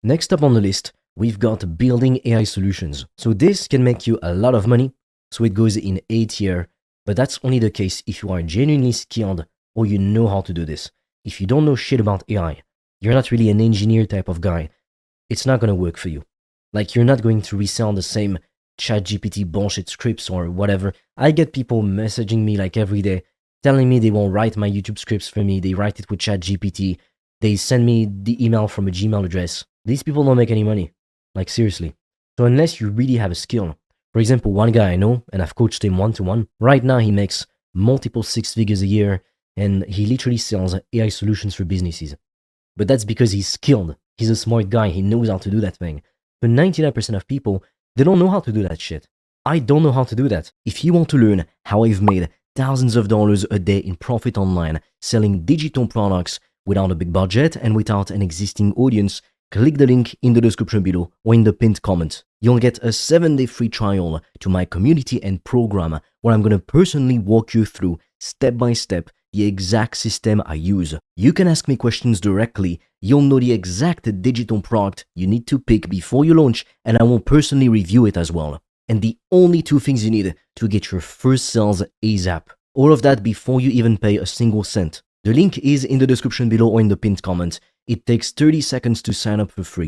Next up on the list, we've got building AI solutions. So this can make you a lot of money. So it goes in A tier, but that's only the case if you are genuinely skilled or you know how to do this. If you don't know shit about AI, you're not really an engineer type of guy, it's not going to work for you. Like, you're not going to resell the same ChatGPT bullshit scripts or whatever. I get people messaging me like every day, telling me they won't write my YouTube scripts for me. They write it with ChatGPT. They send me the email from a Gmail address. These people don't make any money. Like, seriously. So unless you really have a skill, for example, one guy I know, and I've coached him one-to-one, right now he makes multiple six figures a year, and he literally sells AI solutions for businesses. But that's because he's skilled. He's a smart guy. He knows how to do that thing. But 99% of people, they don't know how to do that shit. I don't know how to do that. If you want to learn how I've made thousands of dollars a day in profit online, selling digital products without a big budget and without an existing audience, click the link in the description below or in the pinned comment. You'll get a 7-day free trial to my community and program where I'm going to personally walk you through step by step the exact system I use. You can ask me questions directly. You'll know the exact digital product you need to pick before you launch, and I will personally review it as well. And the only 2 things you need to get your first sales ASAP. All of that before you even pay a single cent. The link is in the description below or in the pinned comment. It takes 30 seconds to sign up for free.